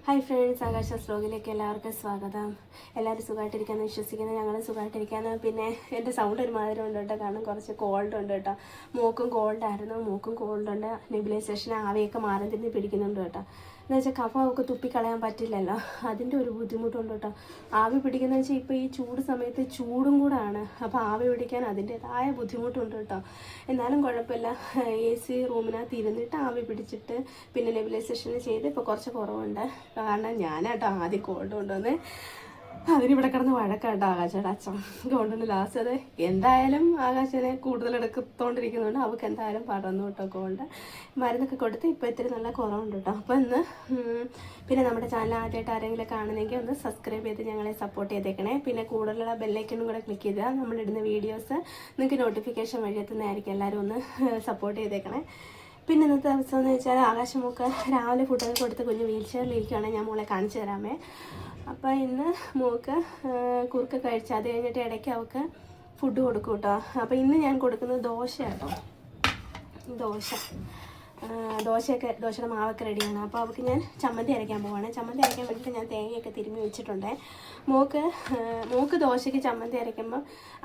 Hi friends, ആകാശ സ്ലോഗിലേക്ക് എല്ലാവർക്കും സ്വാഗതം. എല്ലാവരും സുഖമായിട്ടിരിക്കാമെന്ന് വിശ്വസിക്കുന്നത്. ഞങ്ങൾ സുഖമായിട്ടിരിക്കാമെന്ന്. പിന്നെ എൻ്റെ സൗണ്ട് ഒരുമാതിരി ഉണ്ട് കേട്ടോ, കാരണം കുറച്ച് കോൾഡ് ഉണ്ട് കേട്ടോ. മൂക്കും കോൾഡ് ഉണ്ട്. നെബുലൈസേഷൻ ആവിയൊക്കെ മാറി തിരിഞ്ഞ് പിടിക്കുന്നുണ്ട് കേട്ടോ. എന്ന് വെച്ചാൽ കഫമൊക്കെ തുപ്പിക്കളയാൻ പറ്റില്ലല്ലോ, അതിൻ്റെ ഒരു ബുദ്ധിമുട്ടുണ്ട് കേട്ടോ. ആവി പിടിക്കുന്നത് വെച്ചാൽ ഇപ്പോൾ ഈ ചൂട് സമയത്ത് ചൂടും കൂടാണ്, അപ്പോൾ ആവി പിടിക്കാൻ അതിൻ്റേതായ ബുദ്ധിമുട്ടുണ്ട് കേട്ടോ. എന്നാലും കുഴപ്പമില്ല, AC റൂമിനകത്ത് ഇരുന്നിട്ട് ആവി പിടിച്ചിട്ട് പിന്നെ നെബുലൈസേഷൻ ചെയ്ത് ഇപ്പോൾ കുറച്ച് കുറവുണ്ട്. കാരണം ഞാനാട്ടോ ആദ്യം കോൾഡ് കൊണ്ടുവന്ന് അതിനിവിടെ കിടന്ന് വഴക്കാട്ടോ ആകാശയുടെ അച്ഛൻ കൊണ്ടുവന്ന് ലാസ്റ്റ് അത് എന്തായാലും ആകാശനെ കൂടുതൽ എടുക്കത്തോണ്ടിരിക്കുന്നുണ്ട്. അവൾക്ക് എന്തായാലും പടർന്നു കേട്ടോ കോൾഡ്. മരുന്നൊക്കെ കൊടുത്ത് ഇപ്പോൾ ഇത്തിരി നല്ല കുറവുണ്ട് കേട്ടോ. അപ്പോൾ ഇന്ന് പിന്നെ നമ്മുടെ ചാനൽ ആദ്യമായിട്ട് ആരെങ്കിലും കാണുന്നെങ്കിൽ ഒന്ന് സബ്സ്ക്രൈബ് ചെയ്ത് ഞങ്ങളെ സപ്പോർട്ട് ചെയ്തേക്കണേ. പിന്നെ കൂടുതലുള്ള ബെല്ലൈക്കനും കൂടെ ക്ലിക്ക് ചെയ്താൽ നമ്മളിടുന്ന വീഡിയോസ് നിങ്ങൾക്ക് നോട്ടിഫിക്കേഷൻ വഴി എത്തുന്നതായിരിക്കും. എല്ലാവരും ഒന്ന് സപ്പോർട്ട് ചെയ്തേക്കണേ. പിന്നെ ഇന്നത്തെ ദിവസം എന്ന് വെച്ചാൽ ആകാശമൊക്കെ രാവിലെ ഫുഡൊക്കെ കൊടുത്ത് കുഞ്ഞ് വീൽ ചെയറിലിരിക്കുകയാണെങ്കിൽ ഞാൻ മോളെ കാണിച്ചു തരാമേ. അപ്പോൾ ഇന്ന് മോൾക്ക് കുറുക്ക് കഴിച്ച് അത് കഴിഞ്ഞിട്ട് ഇടയ്ക്ക് അവൾക്ക് ഫുഡ് കൊടുക്കും കേട്ടോ. അപ്പോൾ ഇന്ന് ഞാൻ കൊടുക്കുന്നത് ദോശ കേട്ടോ. ദോശയുടെ മാവൊക്കെ റെഡിയാണ്. അപ്പോൾ അവൾക്ക് ഞാൻ ചമ്മന്തി അരയ്ക്കാൻ പോവാണ്. ചമ്മന്തി അരയ്ക്കാൻ വേണ്ടിയിട്ട് ഞാൻ തേങ്ങയൊക്കെ തിരുമ്മി വെച്ചിട്ടുണ്ട്. മോൾക്ക് ദോശയ്ക്ക് ചമ്മന്തി അരയ്ക്കുമ്പോൾ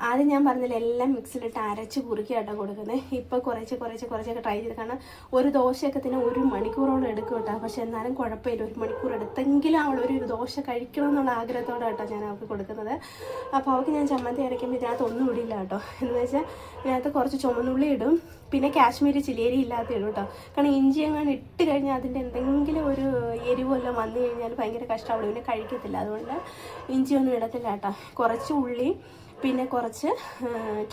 ആദ്യം ഞാൻ പറഞ്ഞില്ല എല്ലാം മിക്സിലിട്ട് അരച്ച് കുറുക്കി കേട്ടോ കൊടുക്കുന്നത്. ഇപ്പോൾ കുറച്ചൊക്കെ ട്രൈ ചെയ്ത്, കാരണം ഒരു ദോശയൊക്കെ തന്നെ 1 മണിക്കൂറോളം എടുക്കും കേട്ടോ. പക്ഷെ എന്നാലും കുഴപ്പമില്ല, 1 മണിക്കൂർ എടുത്തെങ്കിലും അവളൊരു ദോശ കഴിക്കണം എന്നുള്ള ആഗ്രഹത്തോടെ കേട്ടോ ഞാൻ അവൾക്ക് കൊടുക്കുന്നത്. അപ്പോൾ അവൾക്ക് ഞാൻ ചമ്മന്തി അരയ്ക്കുമ്പോൾ ഇതിനകത്ത് ഒന്നും ഇടില്ല കേട്ടോ. എന്ന് വെച്ചാൽ ഇതിനകത്ത് കുറച്ച് ചുമന്നുള്ളി ഇടും, പിന്നെ കാശ്മീരി ചില്ലേരി ഇല്ലാത്ത ഇടും കേട്ടോ. കാരണം ഇഞ്ചി അങ്ങനെ ഇട്ട് കഴിഞ്ഞാൽ അതിൻ്റെ എന്തെങ്കിലും ഒരു എരിവെല്ലാം വന്നു കഴിഞ്ഞാൽ ഭയങ്കര കഷ്ടമാവും, പിന്നെ കഴിക്കത്തില്ല. അതുകൊണ്ട് ഇഞ്ചിയൊന്നും ഇടത്തില്ല കേട്ടോ. കുറച്ച് ഉള്ളി പിന്നെ കുറച്ച്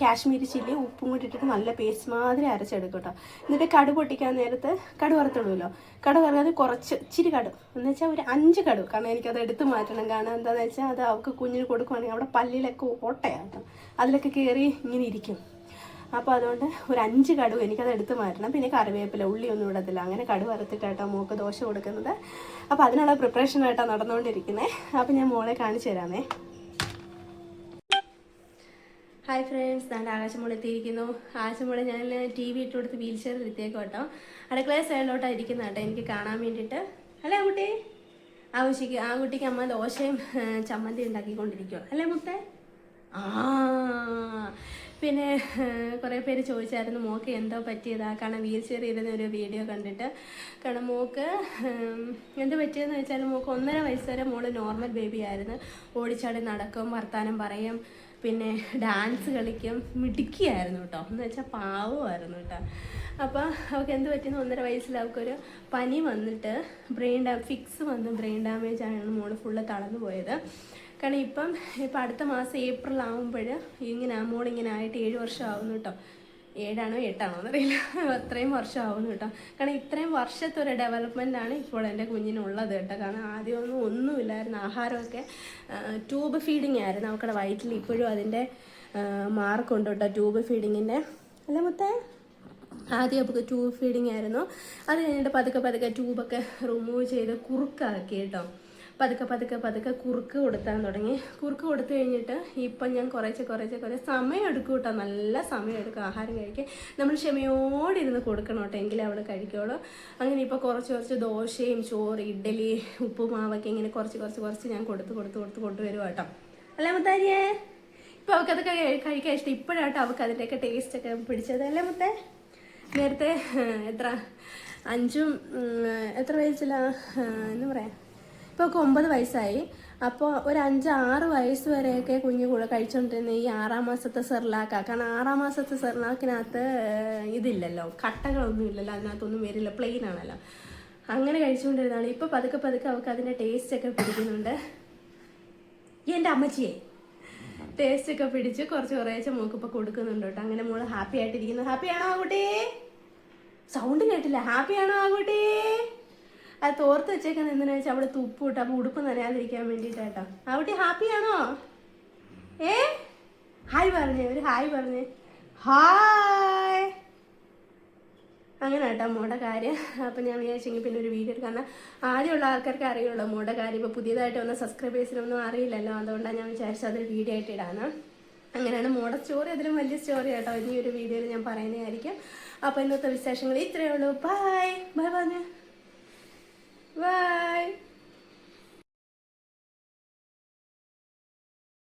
കാശ്മീരി ചില്ലി ഉപ്പും കൂടി ഇട്ടിട്ട് നല്ല പേസ്റ്റ് മാതിരി അരച്ചെടുക്കും കേട്ടോ. എന്നിട്ട് കടു പൊട്ടിക്കാൻ നേരത്ത് കടു വറുത്തിടുമല്ലോ, കടു വറുക്കാതെ കുറച്ച് ഇച്ചിരി കടു എന്ന് വെച്ചാൽ ഒരു 5 കടു. കാരണം എനിക്കത് എടുത്ത് മാറ്റണം. കാരണം എന്താണെന്ന് വെച്ചാൽ അത് അവൾക്ക് കുഞ്ഞിന് കൊടുക്കുവാണെങ്കിൽ അവിടെ പല്ലിലൊക്കെ ഓട്ടയാട്ടോ, അതിലൊക്കെ കയറി ഇങ്ങനെ ഇരിക്കും. അപ്പോൾ അതുകൊണ്ട് ഒരു 5 കടു എനിക്കത് എടുത്ത് മാറ്റണം. പിന്നെ കറിവേപ്പില, ഉള്ളിയൊന്നും ഇടത്തില്ല. അങ്ങനെ കടു വറുത്തിട്ടാട്ടോ മോൾക്ക് ദോശ കൊടുക്കുന്നത്. അപ്പോൾ അതിനുള്ള പ്രിപ്പറേഷനായിട്ടാണ് നടന്നുകൊണ്ടിരിക്കുന്നത്. അപ്പോൾ ഞാൻ മോളെ കാണിച്ചു തരാമേ. ഹായ് ഫ്രണ്ട്സ്, ഞാൻ ആകാശമോൾ എത്തിയിരിക്കുന്നു. ആകാശമോളെ ഞാൻ TV ഇട്ട് കൊടുത്ത് വീൽ ചെയറിൽ ഇരുത്തിയേക്കും കേട്ടോ. അടുക്കള സൈഡിലോട്ടാണ് ഇരിക്കുന്നത് കേട്ടോ, എനിക്ക് കാണാൻ വേണ്ടിയിട്ട്. അല്ലേ കുട്ടി? കുട്ടിക്ക് അമ്മ ദോശയും ചമ്മന്തി ഉണ്ടാക്കിക്കൊണ്ടിരിക്കുക അല്ലേ മുത്തേ? പിന്നെ കുറേ പേര് ചോദിച്ചായിരുന്നു മോൾക്ക് എന്തോ പറ്റിയതാ, കാരണം വീൽ ചെയർ ഇരുന്ന ഒരു വീഡിയോ കണ്ടിട്ട്. കാരണം മോൾക്ക് എന്ത് പറ്റിയതെന്ന് വെച്ചാൽ മോൾക്ക് 1.5 വയസ്സ് വരെ മോള് നോർമൽ ബേബി ആയിരുന്നു. ഓടിച്ചാടി നടക്കും, വർത്താനം പറയും, പിന്നെ ഡാൻസ് കളിക്കും, മിടുക്കിയായിരുന്നു കേട്ടോ. എന്ന് വെച്ചാൽ പാവമായിരുന്നു കേട്ടോ. അപ്പോൾ അവൾക്ക് എന്ത് പറ്റിയെന്ന് 1.5 വയസ്സിൽ അവൾക്കൊരു പനി വന്നിട്ട് ഫിക്സ് വന്ന് ബ്രെയിൻ ഡാമേജ് ആണ് മോള് ഫുള്ള് തളർന്നു പോയത്. കാരണം ഇപ്പം അടുത്ത മാസം ഏപ്രിൽ ആകുമ്പോൾ മോളിങ്ങനെ ആയിട്ട് 7 വർഷം ആവുന്നു കേട്ടോ. 7ആണോ 8ആണോ എന്നറിയില്ല, അത്രയും വർഷം ആവുന്നു കേട്ടോ. കാരണം ഇത്രയും വർഷത്തെ ഒരു ഡെവലപ്മെൻറ്റാണ് ഇപ്പോൾ എൻ്റെ കുഞ്ഞിനുള്ളത് കേട്ടോ. കാരണം ആദ്യമൊന്നും ഒന്നുമില്ലായിരുന്നു, ആഹാരമൊക്കെ ട്യൂബ് ഫീഡിങ് ആയിരുന്നു അവൾക്കുടെ വയറ്റിൽ. ഇപ്പോഴും അതിൻ്റെ മാർക്കുണ്ട് കേട്ടോ, ട്യൂബ് ഫീഡിങ്ങിൻ്റെ. അല്ല മുത്തേ? ആദ്യം അവൾക്ക് ട്യൂബ് ഫീഡിങ് ആയിരുന്നു. അത് കഴിഞ്ഞിട്ട് പതുക്കെ ട്യൂബൊക്കെ റിമൂവ് ചെയ്ത് കുറുക്കാക്കി കേട്ടോ. പതുക്കെ കുറുക്ക് കൊടുത്താൻ തുടങ്ങി. കുറുക്ക് കൊടുത്തു കഴിഞ്ഞിട്ട് ഇപ്പം ഞാൻ കുറച്ച് സമയം എടുക്കും കേട്ടോ. നല്ല സമയം എടുക്കും ആഹാരം കഴിക്കാൻ. നമ്മൾ ക്ഷമയോടെ ഇരുന്ന് കൊടുക്കണം കേട്ടോ, എങ്കിലേ അവൾ കഴിക്കുള്ളൂ. അങ്ങനെ ഇപ്പോൾ കുറച്ച് ദോശയും ചോറ്, ഇഡ്ഡലി, ഉപ്പുമാവൊക്കെ ഇങ്ങനെ കുറച്ച് ഞാൻ കൊണ്ടുവരും കേട്ടോ. അല്ലേ മുത്താരിയേ? ഇപ്പോൾ അവൾക്കതൊക്കെ കഴിക്കാൻ ഇഷ്ടം. ഇപ്പോഴാട്ടോ അവൾക്ക് അതിൻ്റെയൊക്കെ ടേസ്റ്റൊക്കെ പിടിച്ചത്. അല്ലേ മുത്തേ? നേരത്തെ എത്ര വയസ്സിലാണ് എന്ന് പറയാം, ഇപ്പോൾ 9 വയസ്സായി. അപ്പോൾ ഒരു 5-6 വയസ്സ് വരെയൊക്കെ കുഞ്ഞു കൂടെ കഴിച്ചുകൊണ്ടിരുന്ന ഈ 6-ാം മാസത്തെ സെർലാക്കാണ്. കാരണം 6-ാം മാസത്തെ സെർലാക്കിനകത്ത് ഇതില്ലല്ലോ, കട്ടകളൊന്നും ഇല്ലല്ലോ, അതിനകത്തൊന്നും വരില്ല, പ്ലെയിൻ ആണല്ലോ. അങ്ങനെ കഴിച്ചുകൊണ്ടിരുന്നതാണ്. ഇപ്പോൾ പതുക്കെ അവൾക്ക് അതിൻ്റെ ടേസ്റ്റൊക്കെ പിടിക്കുന്നുണ്ട്. എൻ്റെ അമ്മച്ചിയെ ടേസ്റ്റൊക്കെ പിടിച്ച് കുറേശ്ശെ മോൾക്ക് ഇപ്പോൾ കൊടുക്കുന്നുണ്ട് കേട്ടോ. അങ്ങനെ മോള് ഹാപ്പി ആയിട്ടിരിക്കുന്നു. ഹാപ്പിയാണോ ആ കുട്ടി? സൗണ്ട് കേട്ടില്ല. ഹാപ്പിയാണോ ആ കുട്ടി? അത് തോർത്ത് വെച്ചേക്കാൻ എന്തിനാ വെച്ചാൽ അവിടെ തുപ്പ് ഇട്ട് അപ്പോൾ ഉടുപ്പ് നനയാതിരിക്കാൻ വേണ്ടിയിട്ടാട്ടോ. ആ കുട്ടി ഹാപ്പിയാണോ? ഹായ് പറഞ്ഞേ, ഒരു ഹായ് പറഞ്ഞേ. ഹായ്. അങ്ങനെ കേട്ടോ മോടെ കാര്യം. അപ്പം ഞാൻ വിചാരിച്ചെങ്കിൽ പിന്നെ ഒരു വീഡിയോ എടുക്കാൻ. ആദ്യമുള്ള ആൾക്കാർക്ക് അറിയുള്ളൂ മോടെ കാര്യം. ഇപ്പോൾ പുതിയതായിട്ട് വന്ന സബ്സ്ക്രൈബേഴ്സിനൊന്നും അറിയില്ലല്ലോ, അതുകൊണ്ടാണ് ഞാൻ വിചാരിച്ചത് അതൊരു വീഡിയോ ആയിട്ട് ഇടാനാണ്. അങ്ങനെയാണ് മോടെ സ്റ്റോറി. അതിലും വലിയ സ്റ്റോറി കേട്ടോ ഇനി ഒരു വീഡിയോയിൽ ഞാൻ പറയുന്നതായിരിക്കും. അപ്പോൾ ഇന്നത്തെ വിശേഷങ്ങൾ ഇത്രയേ ഉള്ളൂ. ബൈ പറഞ്ഞേ. Bye.